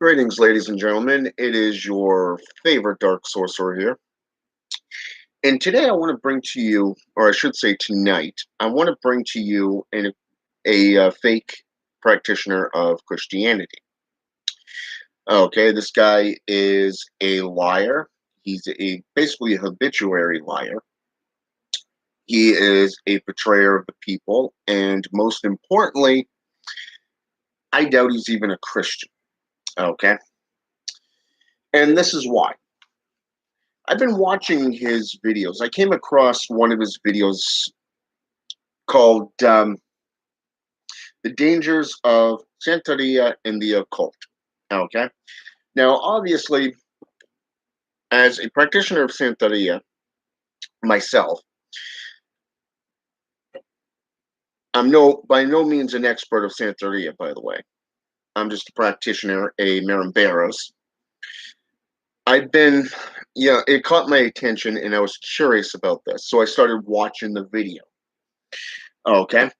Greetings, ladies and gentlemen. It is your favorite dark sorcerer here. And today I want to bring to you, or I should say tonight, I want to bring to you a fake practitioner of Christianity. Okay, this guy is a liar. He's basically a habituary liar. He is a betrayer of the people. And most importantly, I doubt he's even a Christian. Okay. And this is why. I've been watching his videos. I came across one of his videos called The Dangers of Santeria and the Occult. Okay. Now, obviously, as a practitioner of Santeria myself, I'm by no means an expert of Santeria, by the way. I'm just a practitioner, a Marimberos. It caught my attention and I was curious about this. So I started watching the video. Okay.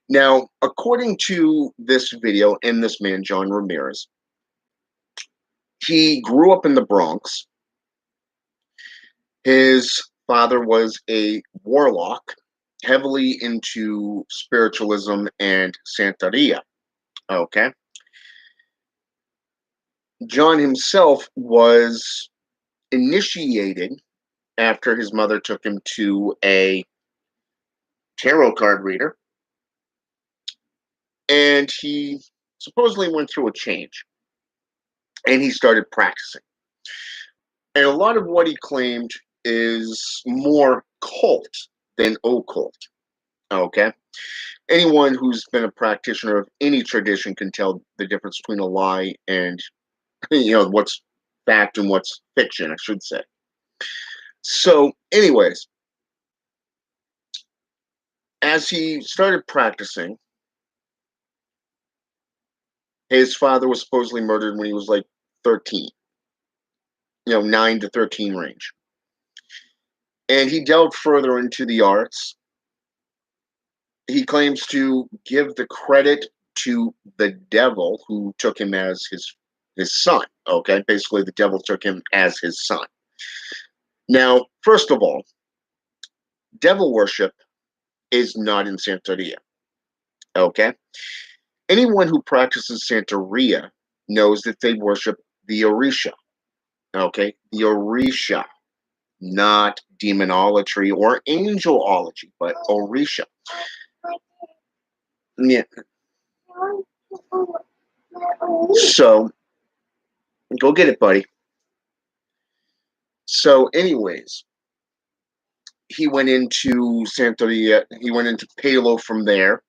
Now, according to this video and this man, John Ramirez, he grew up in the Bronx. His father was a warlock, heavily into spiritualism and Santeria. Okay. John himself was initiated after his mother took him to a tarot card reader, and he supposedly went through a change and he started practicing. And a lot of what he claimed is more cult than occult. Okay. Anyone who's been a practitioner of any tradition can tell the difference between a lie and, what's fact and what's fiction, I should say. So, anyways, as he started practicing, his father was supposedly murdered when he was like 13, 9 to 13 range. And he delved further into the arts. He claims to give the credit to the devil who took him as his son. Okay, basically the devil took him as his son. Now, first of all, devil worship is not in Santeria. Okay, anyone who practices Santeria knows that they worship the Orisha. Okay, the Orisha, not demonolatry or angelology, but Orisha. Yeah. So, go get it, buddy. So, anyways, he went into Santeria. He went into Palo from there.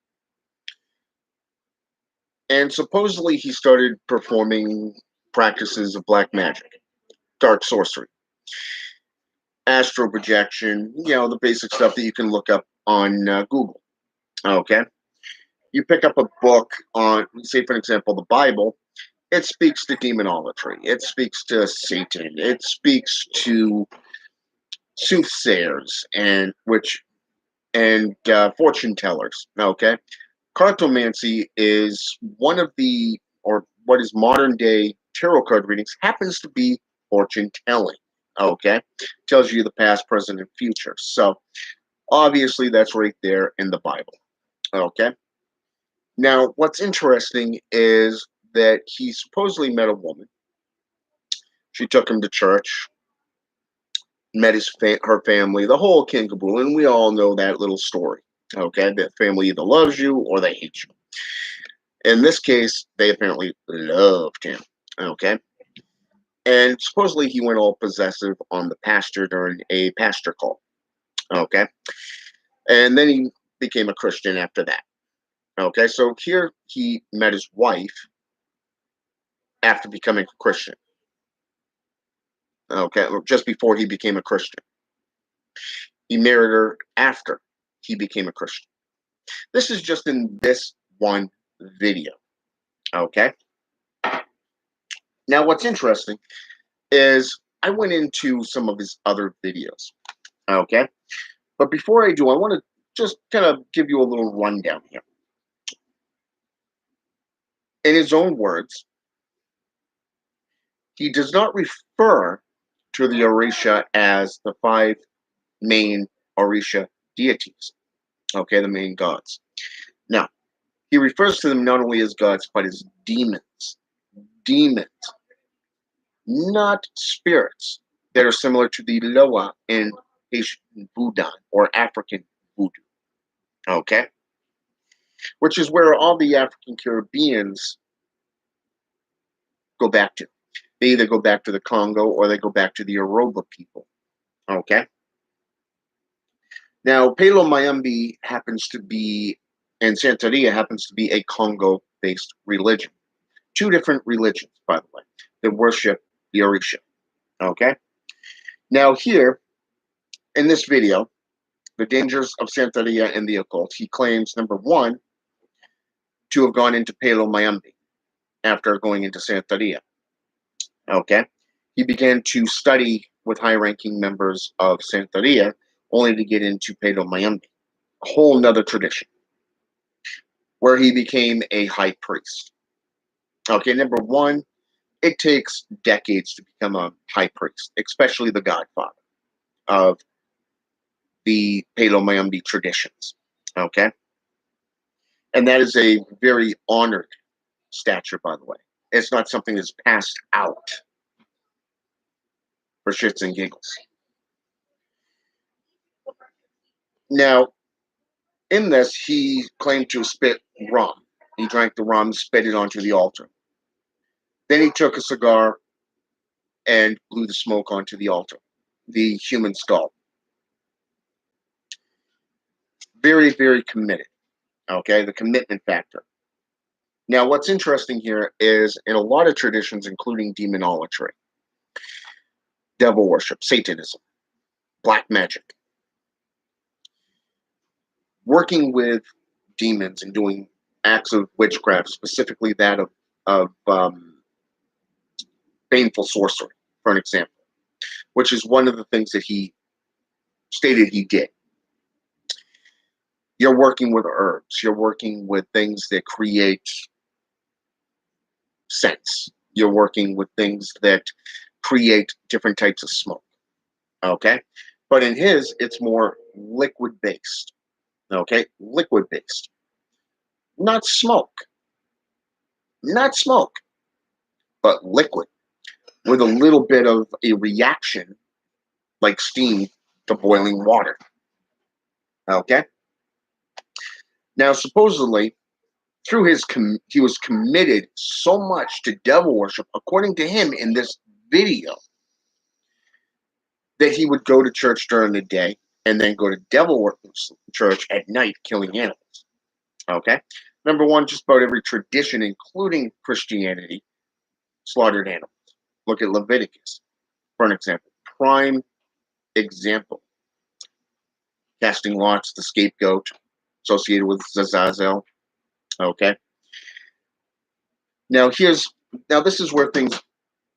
And supposedly he started performing practices of black magic, dark sorcery, astral projection, the basic stuff that you can look up on Google. Okay. You pick up a book on, say, for example, the Bible, it speaks to demonolatry, it speaks to Satan, it speaks to soothsayers and fortune tellers. Okay. Cartomancy is one of or what is modern day tarot card readings, happens to be fortune telling. Okay. Tells you the past, present, and future. So obviously that's right there in the Bible. Okay. Now, what's interesting is that he supposedly met a woman. She took him to church, met her family, the whole king caboodle, and we all know that little story. Okay, that family either loves you or they hate you. In this case, they apparently loved him. Okay, and supposedly he went all possessive on the pastor during a pastor call. Okay, and then he became a Christian after that. Okay, so here he met his wife after becoming a Christian. Okay, just before he became a Christian. He married her after he became a Christian. This is just in this one video. Okay. Now, what's interesting is I went into some of his other videos. Okay. But before I do, I want to just kind of give you a little rundown here. In his own words, He does not refer to the Orisha as the five main Orisha deities, okay, the main gods. Now, he refers to them not only as gods, but as demons. Demons, not spirits that are similar to the Loa in Haitian Voodoo or African Voodoo, okay? Which is where all the African Caribbeans go back to. They either go back to the Congo or they go back to the Yoruba people, okay? Now, Palo Mayombe happens to be, and Santeria happens to be a Congo-based religion. Two different religions, by the way, that worship the Orisha, okay? Now here, in this video, the dangers of Santeria and the occult, he claims, number one, to have gone into Palo Mayombe after going into Santeria, okay? He began to study with high-ranking members of Santeria, only to get into Palo Mayombe, a whole nother tradition, where he became a high priest. Okay, number one, it takes decades to become a high priest, especially the godfather of the Palo Mayombe traditions. Okay, and that is a very honored stature, by the way. It's not something that's passed out for shits and giggles. Now, in this, he claimed to spit rum. He drank the rum, spit it onto the altar. Then he took a cigar and blew the smoke onto the altar, the human skull. Very, very committed. Okay, the commitment factor. Now, what's interesting here is in a lot of traditions, including demonolatry, devil worship, Satanism, black magic, working with demons and doing acts of witchcraft, specifically that of baneful sorcery, for an example, which is one of the things that he stated he did. You're working with herbs. You're working with things that create scents. You're working with things that create different types of smoke. Okay? But in his, it's more liquid based. Okay? Liquid based. Not smoke. Not smoke, but liquid with a little bit of a reaction like steam to boiling water. Okay? Now, supposedly, through his he was committed so much to devil worship, according to him in this video, that he would go to church during the day and then go to devil worship church at night, killing animals. Okay, number one, just about every tradition, including Christianity, slaughtered animals. Look at Leviticus, for an example. Prime example. Casting lots, the scapegoat, associated with Zazazel. Okay. Now this is where things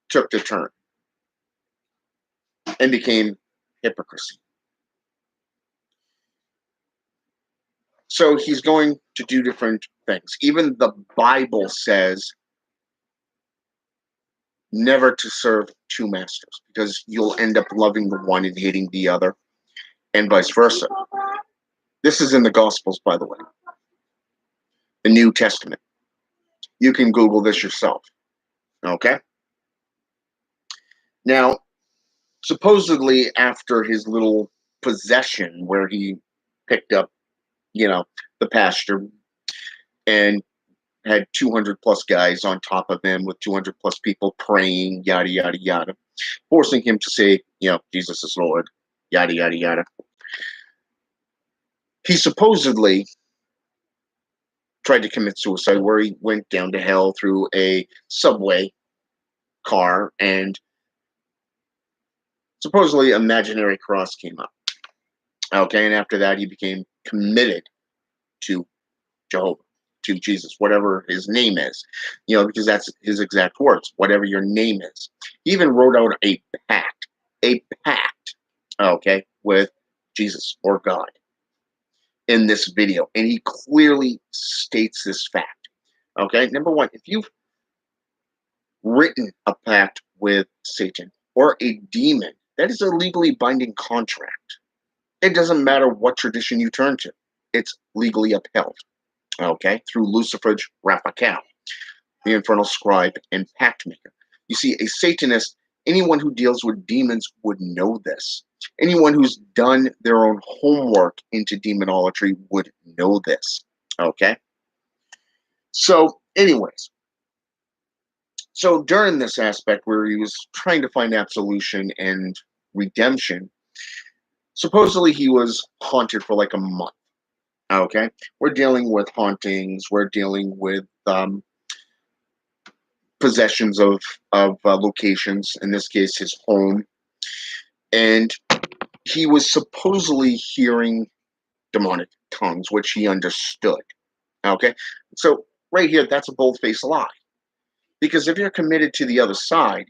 took the turn and became hypocrisy. So he's going to do different things. Even the Bible says never to serve two masters because you'll end up loving the one and hating the other, and vice versa. This is in the Gospels, by the way, the New Testament. You can Google this yourself. Okay? Now, supposedly after his little possession where he picked up, the pasture and had 200 plus guys on top of him with 200 plus people praying, yada, yada, yada, forcing him to say, Jesus is Lord, yada, yada, yada. He supposedly tried to commit suicide where he went down to hell through a subway car and supposedly imaginary cross came up. Okay, and after that he became committed to Jehovah, to Jesus, whatever his name is, because that's his exact words, whatever your name is. He even wrote out a pact, okay, with Jesus or God in this video. And he clearly states this fact. Okay, number one, if you've written a pact with Satan or a demon, that is a legally binding contract. It doesn't matter what tradition you turn to, it's legally upheld, okay, through Lucifer's Raphael, the infernal scribe and pact maker. You see, a Satanist, anyone who deals with demons would know this. Anyone who's done their own homework into demonolatry would know this, okay? So, anyways, so during this aspect where he was trying to find absolution and redemption, supposedly he was haunted for like a month. Okay, we're dealing with hauntings. We're dealing with possessions of locations. In this case, his home, and he was supposedly hearing demonic tongues, which he understood. Okay, so right here, that's a bold-faced lie. Because if you're committed to the other side,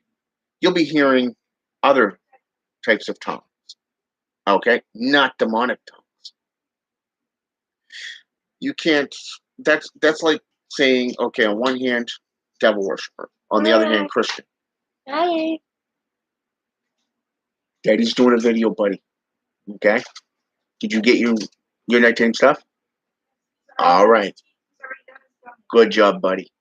you'll be hearing other types of tongues. Okay, not demonic tongues. You can't. That's like saying, okay, on one hand, devil worshiper, on the other hand, Christian. Hi. Daddy's doing a video, buddy. Okay, did you get your nighttime stuff? All right, good job, buddy.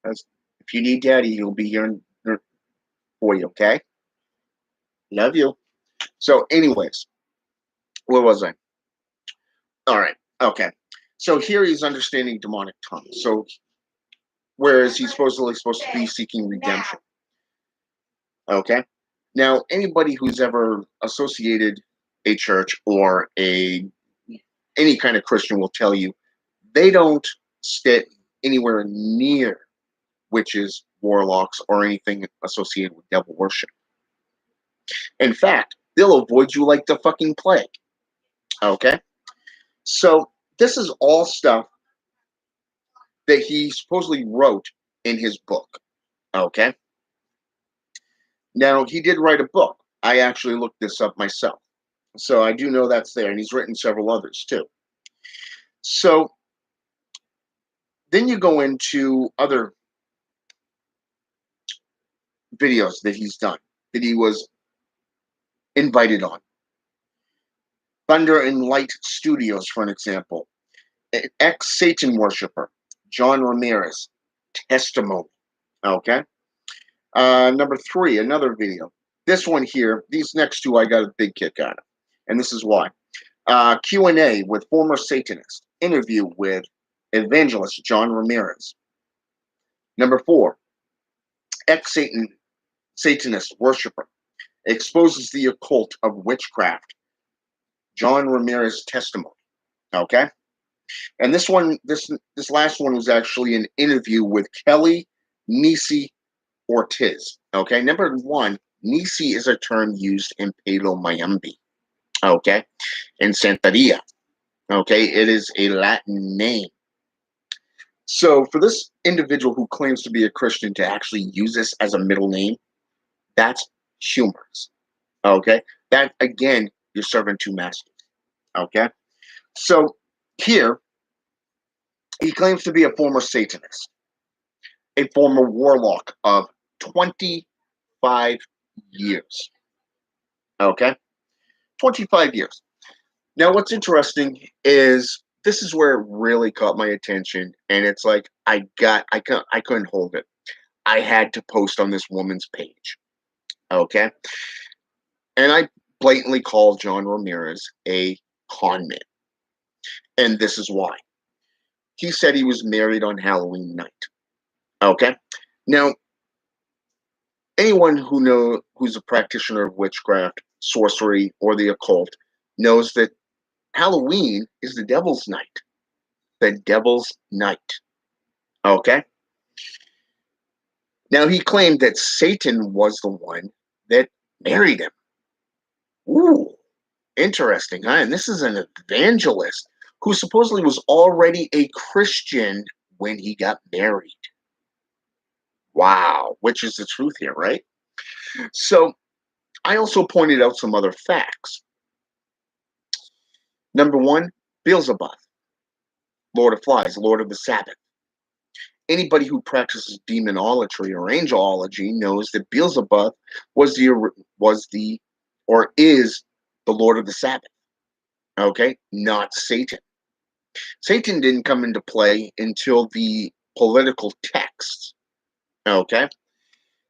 If you need Daddy, he'll be here for you. Okay, love you. So, anyways, where was I? All right, okay. So here he's understanding demonic tongues. So whereas he's supposedly supposed to be seeking redemption. Okay. Now, anybody who's ever associated a church or any kind of Christian will tell you they don't sit anywhere near witches, warlocks, or anything associated with devil worship. In fact, they'll avoid you like the fucking plague. Okay. So this is all stuff that he supposedly wrote in his book. Okay. Now, he did write a book. I actually looked this up myself. So I do know that's there, and he's written several others too. So then you go into other videos that he's done, that he was invited on. Thunder and Light Studios, for an example. Ex-Satan worshiper, John Ramirez, testimony. Okay. Number 3, another video. This one here, these next two I got a big kick out of. And this is why. Q&A with former Satanist. Interview with evangelist John Ramirez. Number 4, ex-Satanist worshiper. Exposes the occult of witchcraft. John Ramirez testimony. Okay? And this last one was actually an interview with Kelly Nisi Ortiz. Okay? Number 1, Nisi is a term used in Palo Mayombe. Okay? In Santeria. Okay? It is a Latin name. So for this individual who claims to be a Christian to actually use this as a middle name, that's humorous. Okay? That, again, you're serving two masters. Okay? So here, he claims to be a former Satanist, a former warlock of 25 years. Okay? 25 years. Now, what's interesting is this is where it really caught my attention, and it's like I couldn't hold it. I had to post on this woman's page. Okay? And I blatantly called John Ramirez a con man. And this is why. He said he was married on Halloween night. Okay? Now, anyone who's a practitioner of witchcraft, sorcery, or the occult knows that Halloween is the devil's night. The devil's night. Okay? Now, he claimed that Satan was the one that married him. Ooh, interesting, huh? And this is an evangelist who supposedly was already a Christian when he got married. Wow, which is the truth here, right? So, I also pointed out some other facts. Number 1, Beelzebub, Lord of Flies, Lord of the Sabbath. Anybody who practices demonolatry or angelology knows that Beelzebub was the or is the Lord of the Sabbath. Okay, not Satan. Satan didn't come into play until the political text. Okay,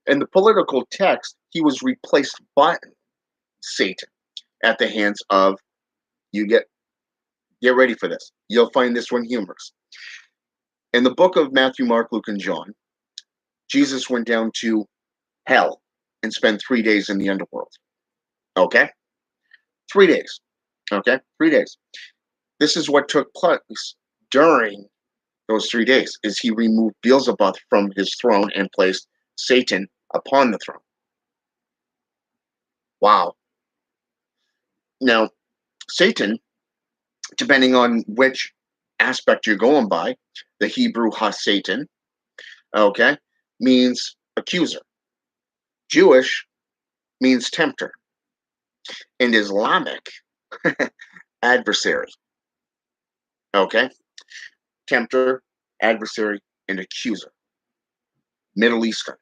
in the political text, he was replaced by Satan at the hands of you get ready for this. You'll find this one humorous. In the book of Matthew, Mark, Luke, and John, Jesus went down to hell and spent 3 days in the underworld. Okay? 3 days. Okay? 3 days. This is what took place during those 3 days is he removed Beelzebub from his throne and placed Satan upon the throne. Wow. Now, Satan, depending on which aspect you're going by, the Hebrew ha-Satan, okay, means accuser. Jewish means tempter. And Islamic, adversary. Okay? Tempter, adversary, and accuser. Middle Eastern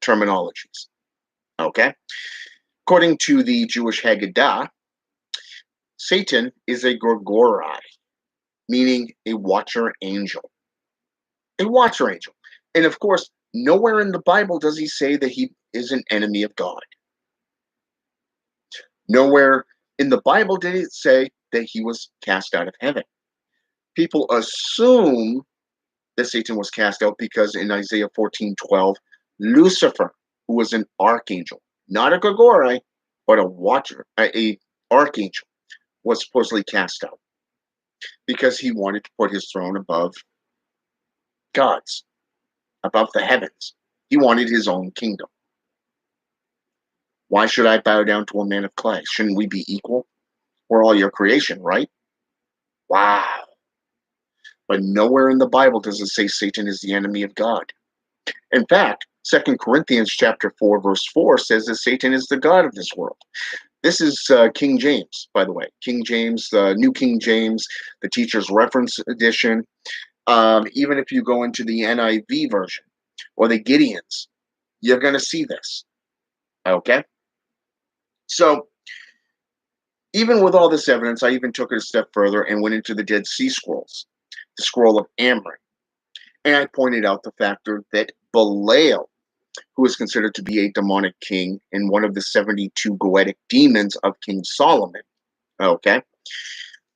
terminologies. Okay? According to the Jewish Haggadah, Satan is a Gorgori, meaning a watcher angel. A watcher angel. And of course, nowhere in the Bible does he say that he is an enemy of God. Nowhere in the Bible did it say that he was cast out of heaven. People assume that Satan was cast out because in Isaiah 14:12, Lucifer, who was an archangel, not a Gregori, but a watcher, a archangel, was supposedly cast out because he wanted to put his throne above God's, above the heavens. He wanted his own kingdom. Why should I bow down to a man of clay? Shouldn't we be equal? We're all your creation, right? Wow. But nowhere in the Bible does it say Satan is the enemy of God. In fact, 2 Corinthians chapter 4, verse 4 says that Satan is the God of this world. This is King James, by the way. King James, the New King James, the Teacher's Reference Edition. Even if you go into the NIV version or the Gideon's, you're going to see this. Okay? So, even with all this evidence, I even took it a step further and went into the Dead Sea Scrolls, the scroll of Amram. And I pointed out the factor that Belial, who is considered to be a demonic king and one of the 72 goetic demons of King Solomon, okay,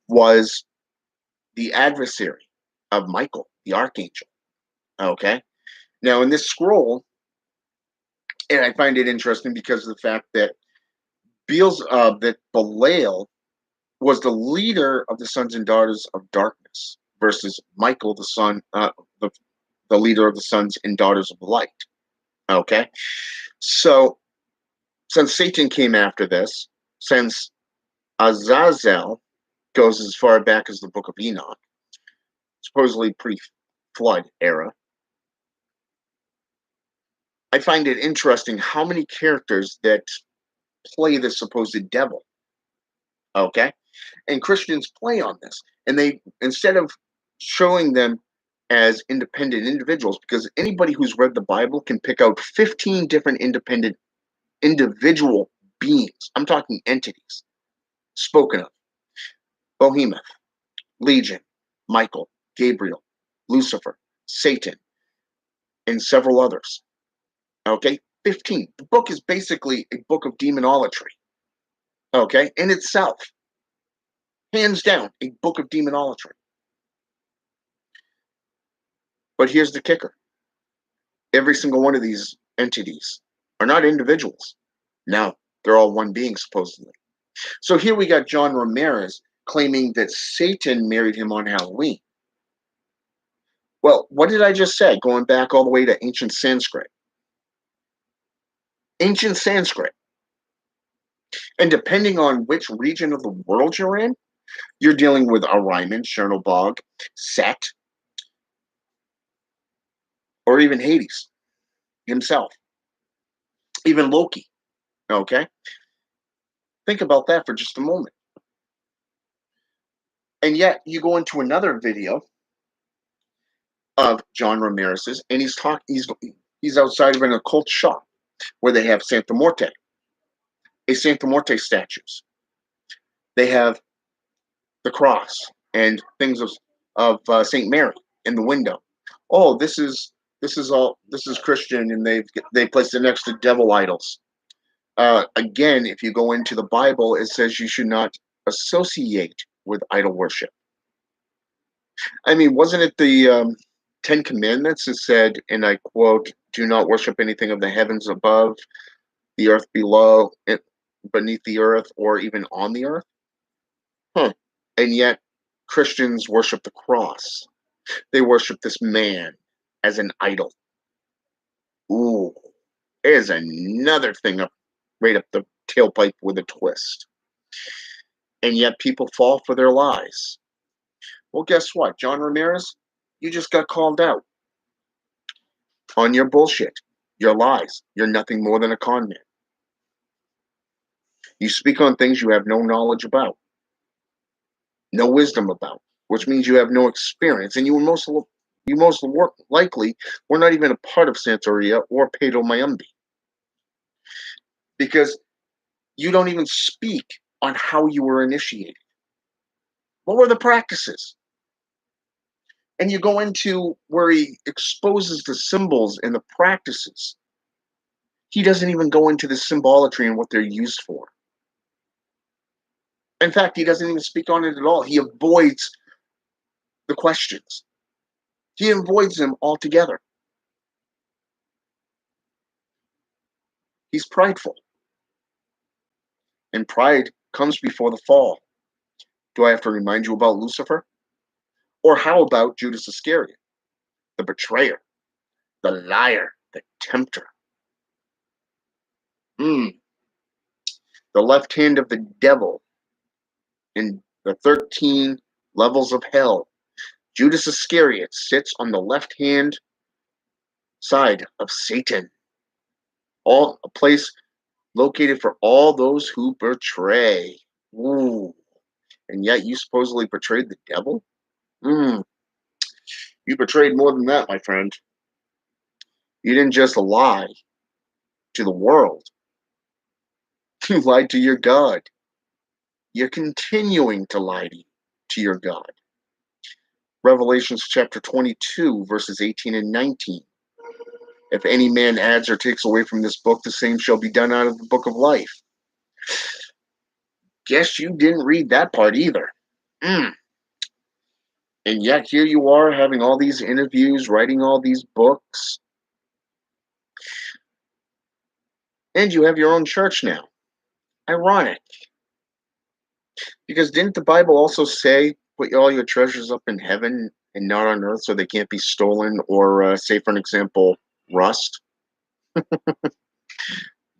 was the adversary of Michael, the archangel. Okay. Now, in this scroll, and I find it interesting because of the fact that that Belial was the leader of the sons and daughters of darkness versus Michael, the leader of the sons and daughters of light. Okay. So, since Satan came after this, since Azazel goes as far back as the Book of Enoch, supposedly pre-flood era, I find it interesting how many characters that play the supposed devil. Okay, and Christians play on this, and they instead of showing them as independent individuals, because anybody who's read the Bible can pick out 15 different independent individual beings. I'm talking entities spoken of: Behemoth, Legion, Michael, Gabriel, Lucifer, Satan, and several others. Okay, 15. The book is basically a book of demonolatry. Okay, in itself, hands down, a book of demonolatry. But here's the kicker: every single one of these entities are not individuals. No, they're all one being, supposedly. So here we got John Ramirez claiming that Satan married him on Halloween. Well, what did I just say? Going back all the way to ancient Sanskrit. Ancient Sanskrit. And depending on which region of the world you're in, you're dealing with Orion, Chernobog, Set, or even Hades himself, even Loki. Okay? Think about that for just a moment. And yet, you go into another video of John Ramirez's, and he's outside of an occult shop where they have Santa Morte statues. They have the cross and things of Saint Mary in the window. Oh, this is Christian, and they place it next to devil idols. Again, if you go into the Bible, it says you should not associate with idol worship. I mean, wasn't it the Ten Commandments that said, and I quote, "Do not worship anything of the heavens above, the earth below, beneath the earth, or even on the earth"? Huh. And yet, Christians worship the cross. They worship this man as an idol. Ooh, there's another thing up right up the tailpipe with a twist. And yet, people fall for their lies. Well, guess what, John Ramirez? You just got called out on your bullshit, your lies. You're nothing more than a con man. You speak on things you have no knowledge about, no wisdom about, which means you have no experience, and you most likely were not even a part of Santeria or Palo Mayombe, because you don't even speak on how you were initiated. What were the practices? And you go into where he exposes the symbols and the practices. He doesn't even go into the symbolatry and what they're used for. In fact, he doesn't even speak on it at all. He avoids the questions. He avoids them altogether. He's prideful. And pride comes before the fall. Do I have to remind you about Lucifer? Or how about Judas Iscariot, the betrayer, the liar, the tempter? The left hand of the devil in the 13 levels of hell. Judas Iscariot sits on the left hand side of Satan. All a place located for all those who betray. Ooh. And yet you supposedly betrayed the devil? You betrayed more than that, my friend. You didn't just lie to the world. You lied to your God. You're continuing to lie to your God. Revelations chapter 22, verses 18 and 19. If any man adds or takes away from this book, the same shall be done out of the book of life. Guess you didn't read that part either. And yet here you are having all these interviews, writing all these books, and you have your own church now. Ironic. Because didn't the Bible also say, put all your treasures up in heaven and not on earth so they can't be stolen or, say, for an example, rust?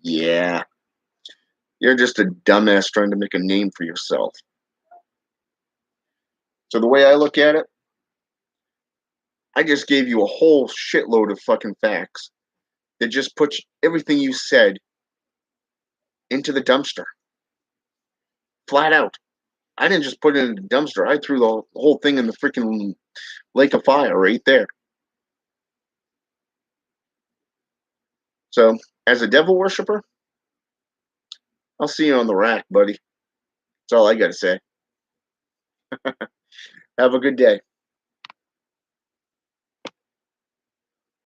Yeah. You're just a dumbass trying to make a name for yourself. So the way I look at it, I just gave you a whole shitload of fucking facts that just puts everything you said into the dumpster. Flat out. I didn't just put it in the dumpster. I threw the whole thing in the freaking lake of fire right there. So, as a devil worshiper, I'll see you on the rack, buddy. That's all I got to say. Have a good day.